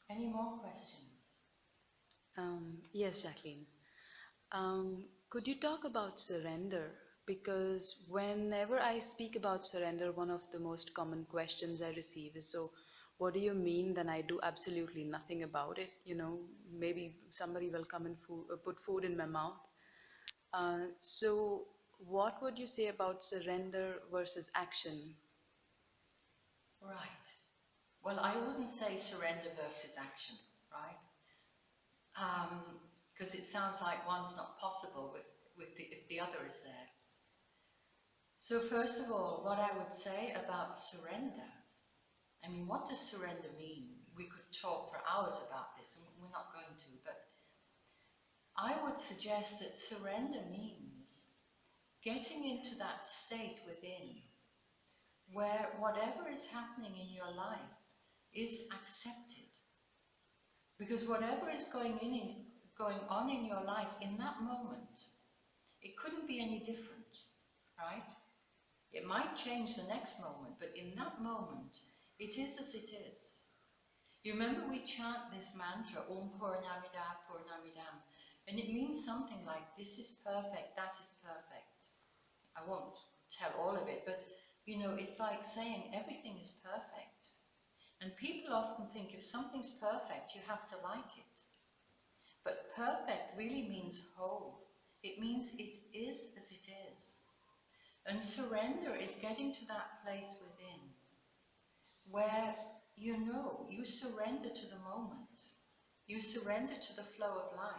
Any more questions? Yes, Jacqueline. Could you talk about surrender? Because whenever I speak about surrender, one of the most common questions I receive is, so what do you mean? Then I do absolutely nothing about it. Maybe somebody will come and put food in my mouth. So, what would you say about surrender versus action? Right. Well, I wouldn't say surrender versus action, right? Because it sounds like one's not possible if the other is there. So first of all, what I would say about surrender, I mean, what does surrender mean? We could talk for hours about this, and we're not going to, but I would suggest that surrender means getting into that state within where whatever is happening in your life is accepted. Because whatever is going on in your life in that moment, it couldn't be any different, right? It might change the next moment, but in that moment, it is as it is. You remember we chant this mantra, Om Purnamida Purnamidam, and it means something like, this is perfect, that is perfect. I won't tell all of it, but it's like saying everything is perfect. And people often think if something's perfect, you have to like it. But perfect really means whole. It means it is as it is. And surrender is getting to that place within where you surrender to the moment. You surrender to the flow of life.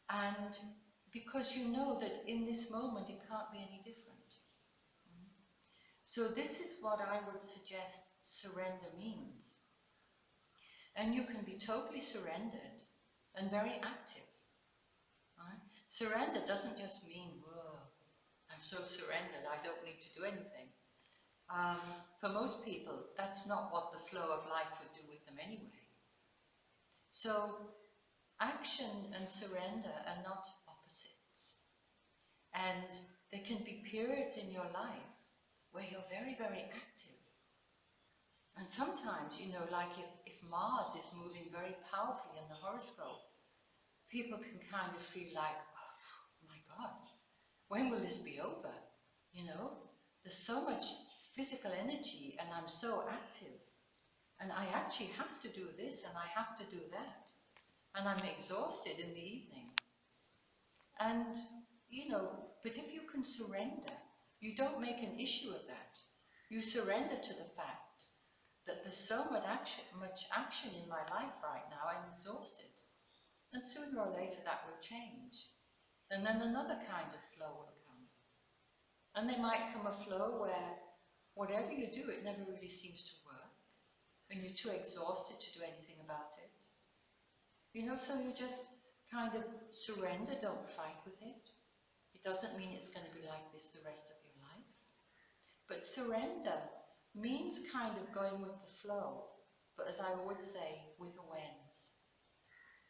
And because you know that in this moment it can't be any different. So this is what I would suggest surrender means. And you can be totally surrendered and very active. Right? Surrender doesn't just mean, whoa, I'm so surrendered, I don't need to do anything. For most people, that's not what the flow of life would do with them anyway. So action and surrender are not opposites. And there can be periods in your life where you're very, very active. And sometimes, like if Mars is moving very powerfully in the horoscope, people can kind of feel like, oh my God, when will this be over? There's so much physical energy and I'm so active. And I actually have to do this and I have to do that. And I'm exhausted in the evening. And, but if you can surrender, you don't make an issue of that. You surrender to the fact that there's so much action in my life right now, I'm exhausted. And sooner or later that will change. And then another kind of flow will come. And there might come a flow where whatever you do, it never really seems to work. And you're too exhausted to do anything about it. So you just kind of surrender, don't fight with it. It doesn't mean it's going to be like this the rest of your life. But surrender means kind of going with the flow, but as I would say, with awareness.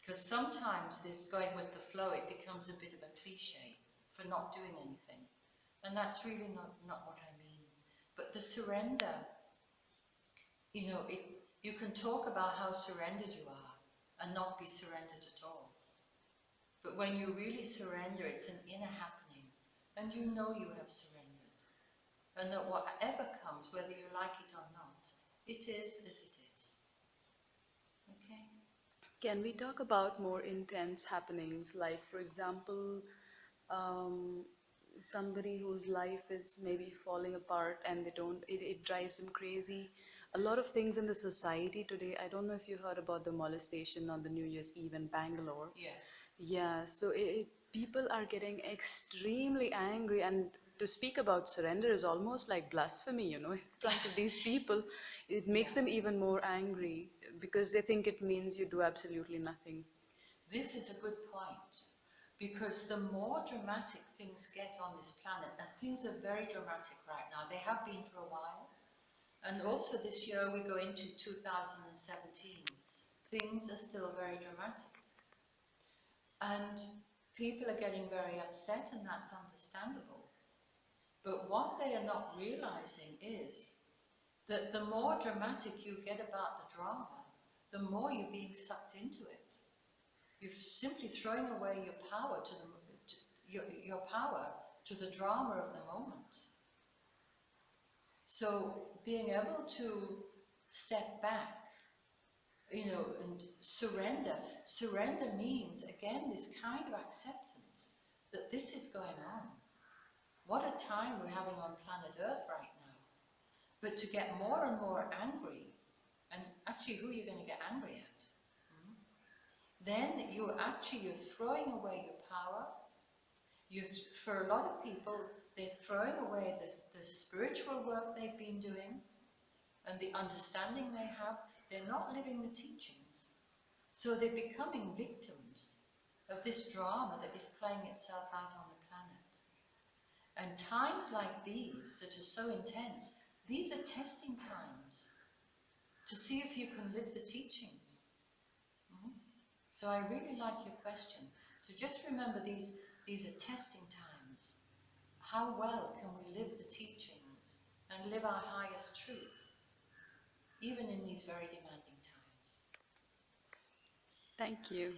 Because sometimes this going with the flow, it becomes a bit of a cliche for not doing anything. And that's really not what I mean. But the surrender, you can talk about how surrendered you are and not be surrendered at all. But when you really surrender, it's an inner happening. And you know you have surrendered. And that whatever comes, whether you like it or not, it is as it is. Okay? Can we talk about more intense happenings, like, for example, um, somebody whose life is maybe falling apart and it drives them crazy? A lot of things in the society today, I don't know if you heard about the molestation on the New Year's Eve in Bangalore. Yes. Yeah, so people are getting extremely angry, and to speak about surrender is almost like blasphemy, in front of these people. It makes Yeah. them even more angry because they think it means you do absolutely nothing. This is a good point. Because the more dramatic things get on this planet, and things are very dramatic right now, they have been for a while, and also this year we go into 2017, things are still very dramatic. And people are getting very upset, and that's understandable. But what they are not realizing is that the more dramatic you get about the drama, the more you're being sucked into it. You're simply throwing away your power your power to the drama of the moment. So being able to step back, and surrender. Surrender means, again, this kind of acceptance that this is going on. What a time we're having on planet Earth right now. But to get more and more angry, and actually who are you going to get angry at? Then you're throwing away your power. For a lot of people, they're throwing away the spiritual work they've been doing and the understanding they have. They're not living the teachings. So they're becoming victims of this drama that is playing itself out on the planet. And times like these that are so intense, these are testing times to see if you can live the teachings. So I really like your question. So just remember these are testing times. How well can we live the teachings and live our highest truth, even in these very demanding times? Thank you.